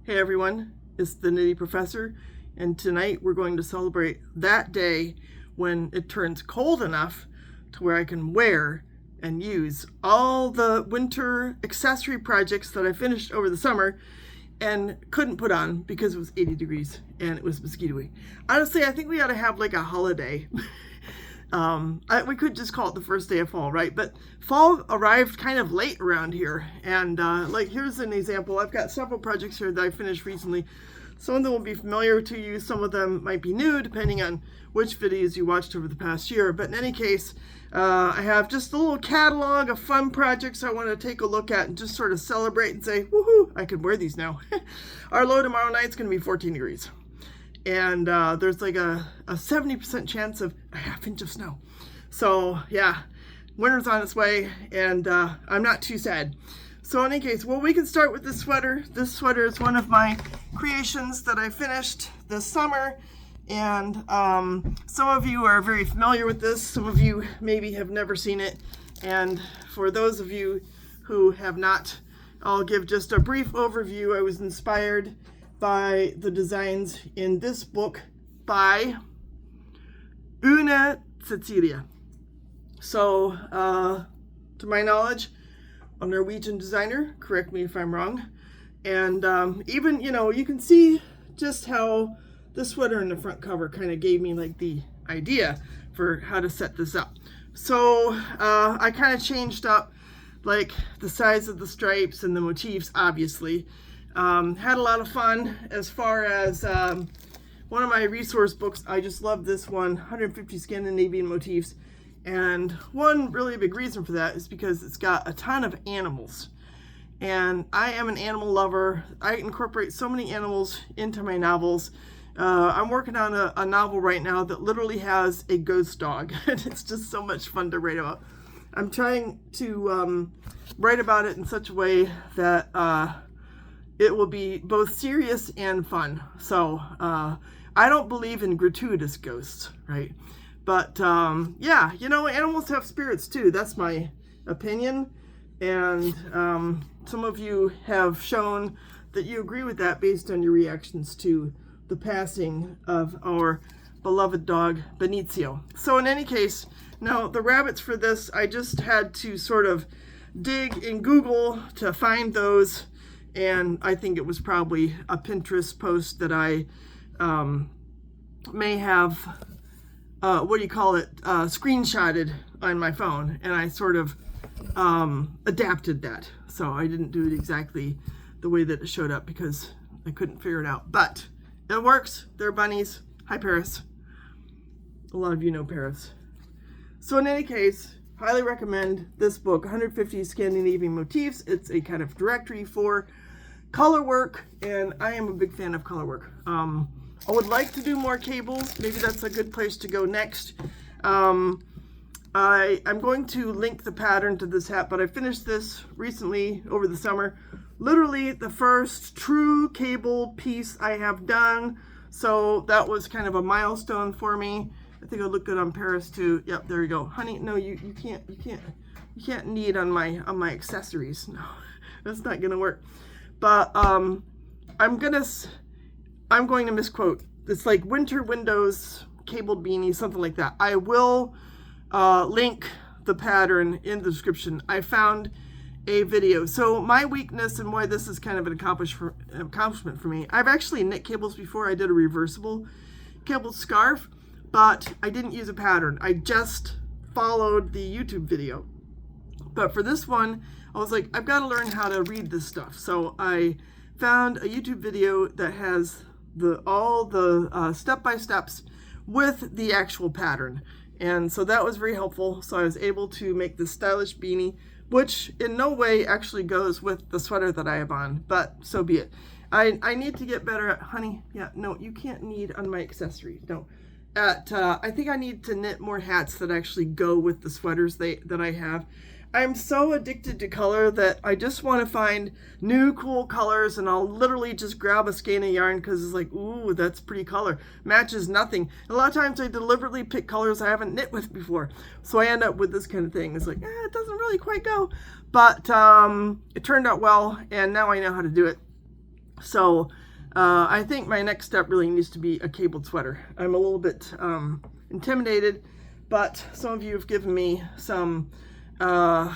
Hey everyone, it's the Nitty Professor, and tonight we're going to celebrate that day when it turns cold enough to where I can wear and use all the winter accessory projects that I finished over the summer and couldn't put on because it was 80 degrees and it was mosquito-y. Honestly, I think we ought to have like a holiday. We could just call it the first day of fall, right? But fall arrived kind of late around here. And like, here's an example. I've got several projects here that I finished recently. Some of them will be familiar to you. Some of them might be new, depending on which videos you watched over the past year. But in any case, I have just a little catalog of fun projects I want to take a look at and just sort of celebrate and say, woohoo, I could wear these now. Our low tomorrow night is going to be 14 degrees. And there's like a 70% chance of a half inch of snow. So yeah, winter's on its way, and I'm not too sad. So in any case, well, we can start with this sweater. This sweater is one of my creations that I finished this summer, and some of you are very familiar with this. Some of you maybe have never seen it, and for those of you who have not, I'll give just a brief overview. I was inspired by the designs in this book by Una Cecilia. So, to my knowledge, a Norwegian designer, correct me if I'm wrong. And even, you can see just how the sweater in the front cover kind of gave me like the idea for how to set this up. So I kind of changed up like the size of the stripes and the motifs, obviously. Had a lot of fun as far as one of my resource books. I just love this one, 150 Scandinavian motifs. And one really big reason for that is because it's got a ton of animals. And I am an animal lover. I incorporate so many animals into my novels. I'm working on a novel right now that literally has a ghost dog. And it's just so much fun to write about. I'm trying to write about it in such a way that it will be both serious and fun. So I don't believe in gratuitous ghosts, right? But yeah, animals have spirits too. That's my opinion. And some of you have shown that you agree with that based on your reactions to the passing of our beloved dog, Benicio. So in any case, now the rabbits for this, I just had to sort of dig in Google to find those. And I think it was probably a Pinterest post that I may have, screenshotted on my phone. And I sort of adapted that. So I didn't do it exactly the way that it showed up because I couldn't figure it out. But it works. They're bunnies. Hi, Paris. A lot of you know Paris. So in any case, highly recommend this book, 150 Scandinavian Motifs. It's a kind of directory for color work, and I am a big fan of color work. I would like to do more cables. Maybe that's a good place to go next. I'm going to link the pattern to this hat, but I finished this recently over the summer. Literally the first true cable piece I have done. So that was kind of a milestone for me. I think it'll look good on Paris too. Yep, there you go. Honey, no, you can't knead on my accessories. No, that's not gonna work. But I'm going to misquote. It's like winter windows, cabled beanies, something like that. I will link the pattern in the description. I found a video. So my weakness and why this is kind of an accomplishment for me, I've actually knit cables before. I did a reversible cabled scarf, but I didn't use a pattern. I just followed the YouTube video. But for this one, I was like, I've got to learn how to read this stuff. So I found a YouTube video that has all the step-by-steps with the actual pattern. And so that was very helpful. So I was able to make this stylish beanie, which in no way actually goes with the sweater that I have on, but so be it. I need to get better at, honey, yeah, no, you can't knead on my accessory. No. I think I need to knit more hats that actually go with the sweaters that I have. I'm so addicted to color that I just want to find new cool colors, and I'll literally just grab a skein of yarn because it's like, ooh, that's pretty color. Matches nothing. A lot of times I deliberately pick colors I haven't knit with before. So I end up with this kind of thing. It's like, it doesn't really quite go. But it turned out well, and now I know how to do it. So I think my next step really needs to be a cabled sweater. I'm a little bit intimidated, but some of you have given me some, I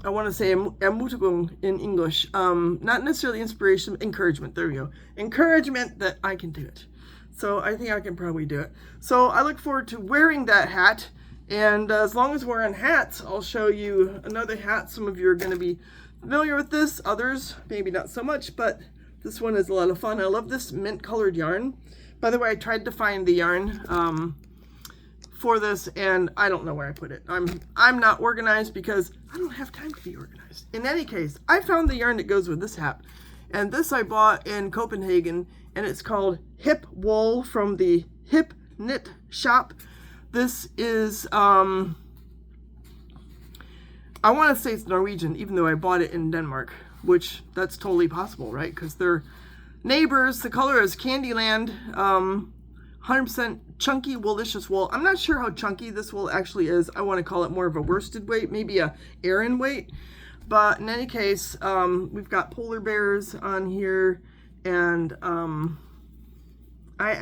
want to say Ermutigung in English, not necessarily inspiration, encouragement, there we go. Encouragement that I can do it. So I think I can probably do it. So I look forward to wearing that hat, and as long as we're on hats, I'll show you another hat. Some of you are going to be familiar with this, others maybe not so much, but this one is a lot of fun. I love this mint colored yarn. By the way, I tried to find the yarn for this, and I don't know where I put it. I'm not organized because I don't have time to be organized. In any case, I found the yarn that goes with this hat, and this I bought in Copenhagen, and it's called Hip Wool from the Hip Knit Shop. This is I want to say it's Norwegian, even though I bought it in Denmark, which that's totally possible, right? Because they're neighbors. The color is Candyland, 100% chunky woolicious wool. I'm not sure how chunky this wool actually is. I want to call it more of a worsted weight, maybe a Aran weight. But in any case, we've got polar bears on here, and I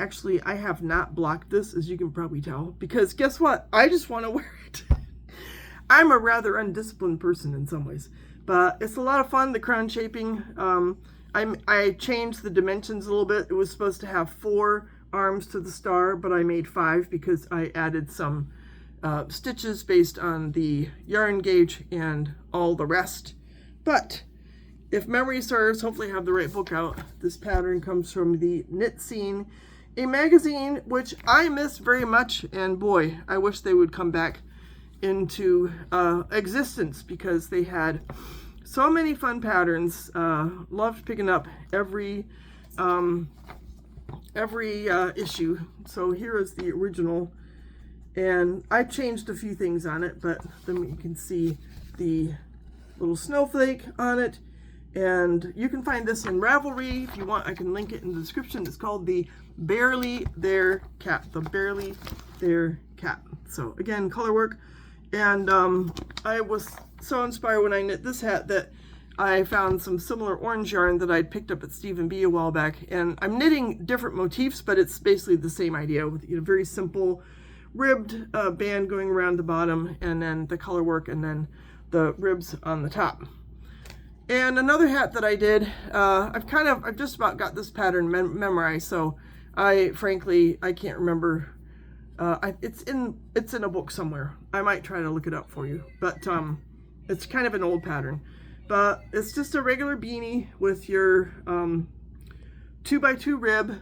have not blocked this, as you can probably tell, because guess what? I just want to wear it. I'm a rather undisciplined person in some ways, but it's a lot of fun. The crown shaping, I changed the dimensions a little bit. It was supposed to have 4 arms to the star, but I made 5 because I added some stitches based on the yarn gauge and all the rest. But if memory serves, hopefully I have the right book out. This pattern comes from the Knit Scene, a magazine which I miss very much, and boy, I wish they would come back into existence, because they had so many fun patterns. Loved picking up every issue. So here is the original, and I changed a few things on it, but then you can see the little snowflake on it. And you can find this in Ravelry if you want. I can link it in the description. It's called the Barely There Cap, the Barely There Cap. So again, color work. And I was so inspired when I knit this hat that I found some similar orange yarn that I'd picked up at Stephen B a while back. And I'm knitting different motifs, but it's basically the same idea with a very simple ribbed band going around the bottom, and then the color work, and then the ribs on the top. And another hat that I did, I've just about got this pattern memorized, so frankly I can't remember. It's in a book somewhere. I might try to look it up for you, but it's kind of an old pattern. But it's just a regular beanie with your 2x2 rib,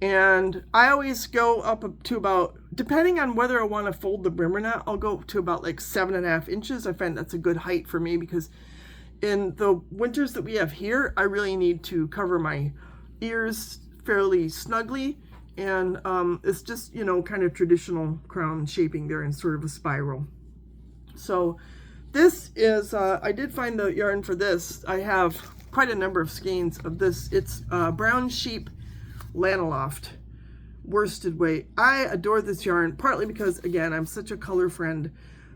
and I always go up to about, depending on whether I want to fold the brim or not, I'll go to about like 7.5 inches. I find that's a good height for me, because in the winters that we have here, I really need to cover my ears fairly snugly. And it's just, kind of traditional crown shaping there in sort of a spiral. So this is, I did find the yarn for this. I have quite a number of skeins of this. It's Brown Sheep Lanaloft worsted weight. I adore this yarn, partly because, again, I'm such a color friend.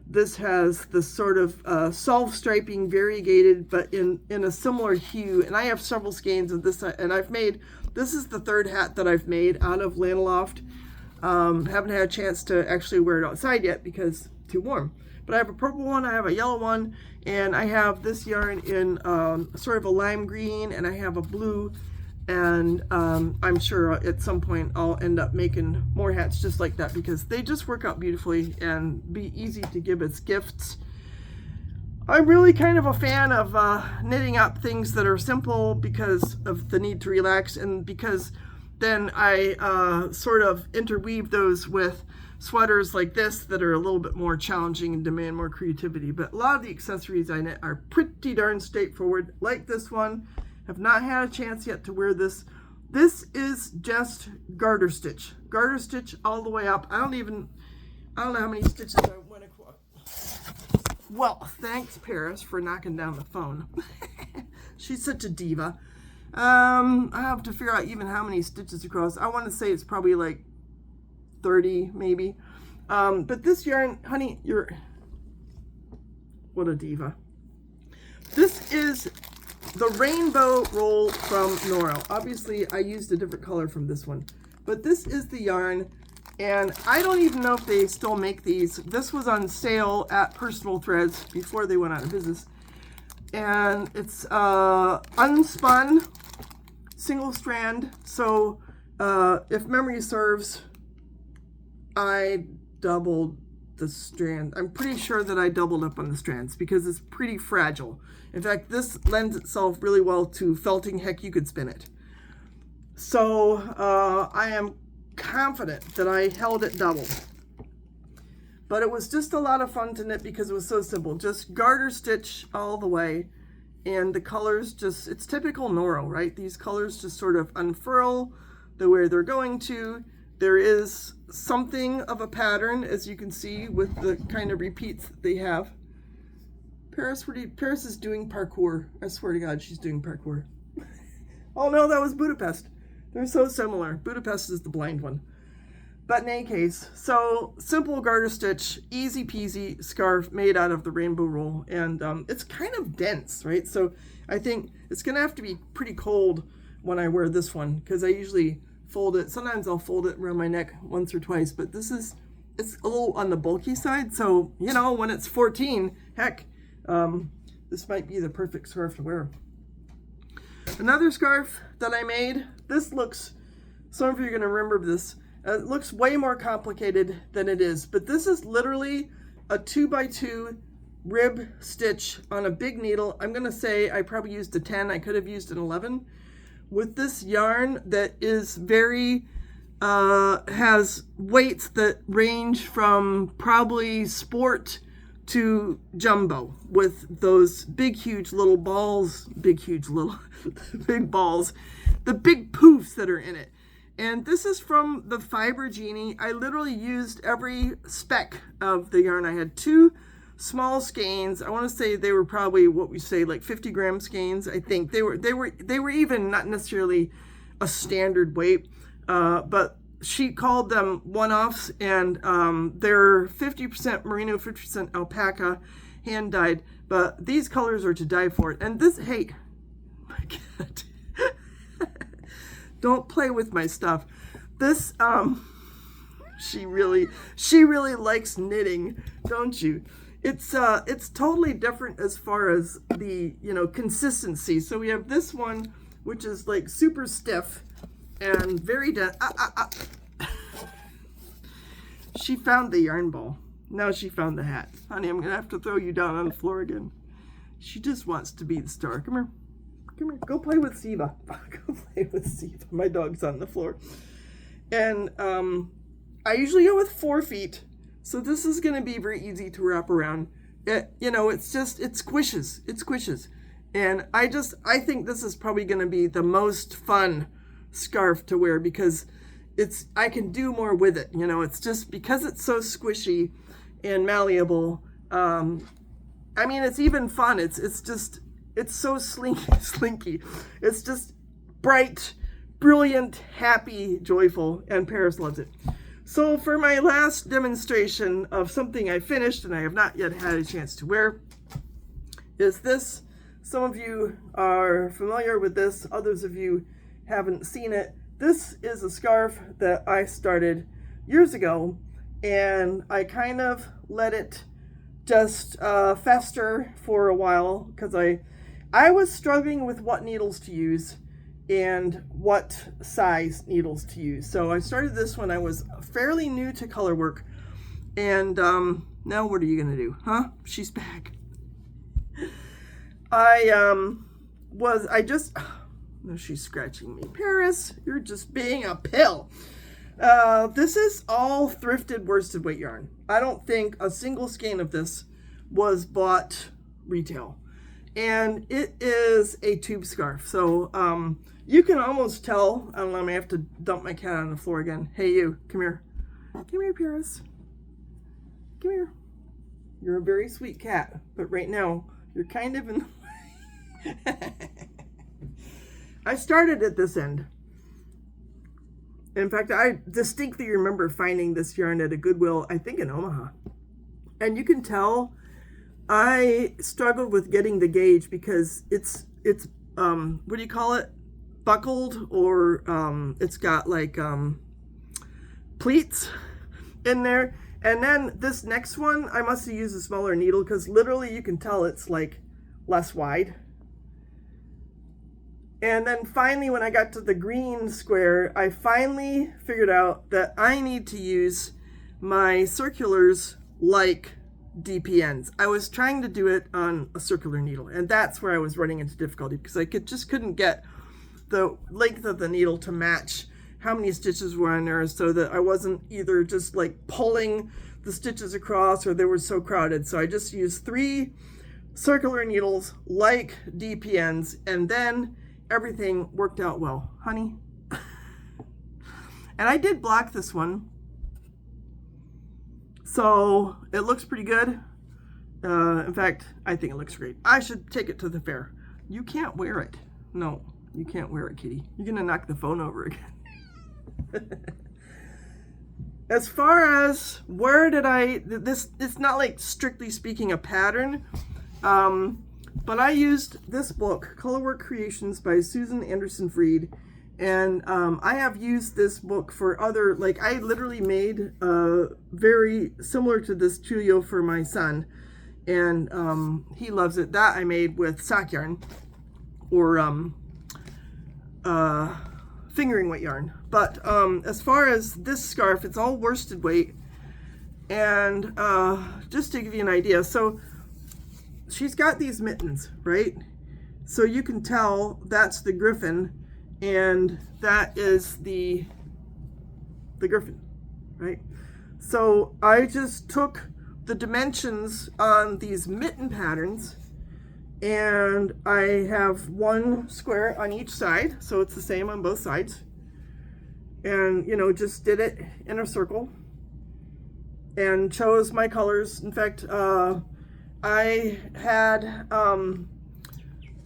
This has the sort of self striping, variegated, but in a similar hue. And I have several skeins of this, and this is the 3rd hat that I've made out of Lanaloft. Haven't had a chance to actually wear it outside yet because it's too warm. But I have a purple one, I have a yellow one, and I have this yarn in sort of a lime green, and I have a blue. And I'm sure at some point I'll end up making more hats just like that, because they just work out beautifully and be easy to give as gifts. I'm really kind of a fan of knitting up things that are simple because of the need to relax, and because then I sort of interweave those with sweaters like this that are a little bit more challenging and demand more creativity. But a lot of the accessories I knit are pretty darn straightforward, like this one. Have not had a chance yet to wear this. This is just garter stitch all the way up. I don't know how many stitches I went across. Well, thanks Paris for knocking down the phone. She's such a diva. I have to figure out even how many stitches across. I want to say it's probably like 30 maybe. But this yarn, honey, what a diva. This is the rainbow roll from Noro. Obviously, I used a different color from this one, but this is the yarn, and I don't even know if they still make these. This was on sale at Personal Threads before they went out of business, and it's unspun single strand. So if memory serves, I doubled the strand. I'm pretty sure that I doubled up on the strands because it's pretty fragile. In fact, this lends itself really well to felting. Heck, you could spin it. So I am confident that I held it double. But it was just a lot of fun to knit because it was so simple. Just garter stitch all the way. And the colors just, it's typical Noro, right? These colors just sort of unfurl the way they're going to. There is something of a pattern, as you can see, with the kind of repeats that they have. Paris is doing parkour. I swear to God, she's doing parkour. Oh no, that was Budapest. They're so similar. Budapest is the blind one. But in any case, so simple garter stitch, easy peasy scarf made out of the rainbow roll. And it's kind of dense, right? So I think it's gonna have to be pretty cold when I wear this one, because I usually fold it. Sometimes I'll fold it around my neck once or twice, but it's a little on the bulky side. So, you know, when it's 14, heck, this might be the perfect scarf to wear. Another scarf that I made, this looks, some of you are going to remember this, it looks way more complicated than it is, but this is literally a 2x2 rib stitch on a big needle. I'm going to say I probably used a 10, I could have used an 11, with this yarn that is very, has weights that range from probably sport to jumbo, with those big huge little balls, big balls, the big poofs that are in it. And this is from the fiber genie. I literally used every speck of the yarn. I had 2 small skeins. I want to say they were probably what we say like 50-gram skeins. I think they were even not necessarily a standard weight, but she called them one-offs, and they're 50% merino, 50% alpaca, hand dyed. But these colors are to die for. And this, hey, my God, don't play with my stuff. This, she really likes knitting, don't you? It's totally different as far as the, you know, consistency. So we have this one, which is like super stiff and very dense. She found the yarn ball. Now she found the hat. Honey, I'm gonna have to throw you down on the floor again. She just wants to be the star. Come here. Come here. Go play with Siva. Go play with Siva. My dog's on the floor. And I usually go with 4 feet. So this is going to be very easy to wrap around. You know, it's just, it squishes. It squishes. And I think this is probably going to be the most fun scarf to wear because I can do more with it. You know, it's just because it's so squishy and malleable. I mean, it's even fun. It's so slinky. It's just bright, brilliant, happy, joyful, and Paris loves it. So for my last demonstration of something I finished and I have not yet had a chance to wear is this. Some of you are familiar with this, others of you haven't seen it. This is a scarf that I started years ago, and I kind of let it just fester for a while because I was struggling with what needles to use and what size needles to use. So I started this when I was fairly new to color work. And now what are you gonna do? Huh? She's back. No, she's scratching me. Paris, you're just being a pill. This is all thrifted worsted weight yarn. I don't think a single skein of this was bought retail. And it is a tube scarf. So you can almost tell, I don't know, I may have to dump my cat on the floor again. Hey you, come here. Come here, Paris. Come here. You're a very sweet cat, but right now you're kind of in the way. I started at this end. In fact, I distinctly remember finding this yarn at a Goodwill, I think in Omaha. And you can tell I struggled with getting the gauge because it's what do you call it? Buckled, or it's got like pleats in there. And then this next one, I must have used a smaller needle because literally you can tell it's like less wide. And then finally, when I got to the green square, I finally figured out that I need to use my circulars like DPNs. I was trying to do it on a circular needle, and that's where I was running into difficulty because I just couldn't get the length of the needle to match how many stitches were on there, so that I wasn't either just like pulling the stitches across or they were so crowded. So I just used 3 circular needles like DPNs, and then everything worked out well, honey. And I did block this one, so it looks pretty good. In fact, I think it looks great. I should take it to the fair. You can't wear it. No, you can't wear it, kitty. You're gonna knock the phone over again. As far as where did it's not like strictly speaking a pattern, but I used this book, Colorwork Creations by Susan Anderson Freed, and I have used this book for other, like I literally made very similar to this tulio for my son, and he loves it. That I made with sock yarn or fingering weight yarn. But as far as this scarf, it's all worsted weight. And just to give you an idea, so she's got these mittens, right? So you can tell that's the griffin and that is the griffin, right? So I just took the dimensions on these mitten patterns, and I have 1 square on each side, so it's the same on both sides. And, you know, just did it in a circle and chose my colors. In fact, I had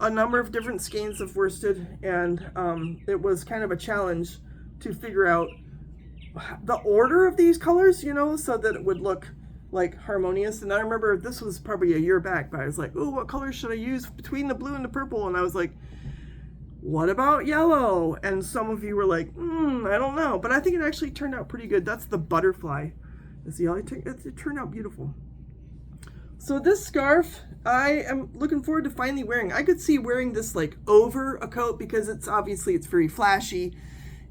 a number of different skeins of worsted, and it was kind of a challenge to figure out the order of these colors, you know, so that it would look like harmonious. And I remember this was probably a year back, but I was like, oh, what color should I use between the blue and the purple? And I was like, what about yellow? And some of you were like, I don't know, but I think it actually turned out pretty good. That's the butterfly. See, it turned out beautiful. So this scarf, I am looking forward to finally wearing. I could see wearing this like over a coat because it's very flashy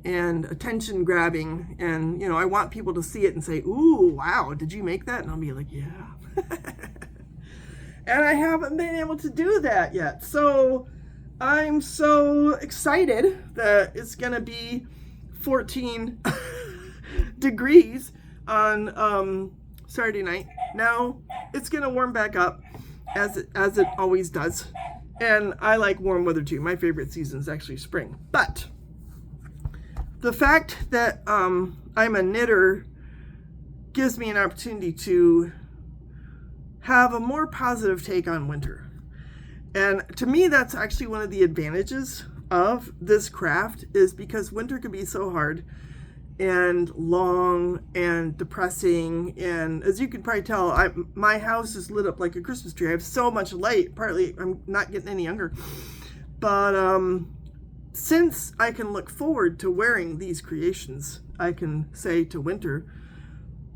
and attention grabbing, and you know, I want people to see it and say, ooh, wow, did you make that? And I'll be like, yeah. And I haven't been able to do that yet, so I'm so excited that it's gonna be 14 degrees on Saturday night. Now it's gonna warm back up as it always does, and I like warm weather too. My favorite season is actually spring, but the fact that I'm a knitter gives me an opportunity to have a more positive take on winter. And to me, that's actually one of the advantages of this craft, is because winter can be so hard and long and depressing. And as you can probably tell, my house is lit up like a Christmas tree. I have so much light, partly I'm not getting any younger. But since I can look forward to wearing these creations, I can say to winter,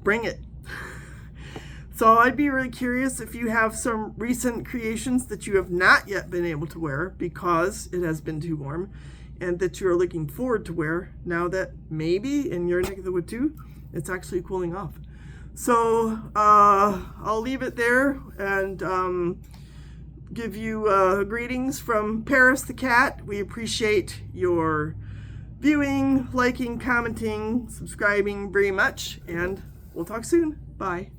bring it. So I'd be really curious if you have some recent creations that you have not yet been able to wear because it has been too warm, and that you're looking forward to wear now that maybe in your neck of the wood too, it's actually cooling off. So I'll leave it there and give you greetings from Paris the cat. We appreciate your viewing, liking, commenting, subscribing very much, and we'll talk soon. Bye.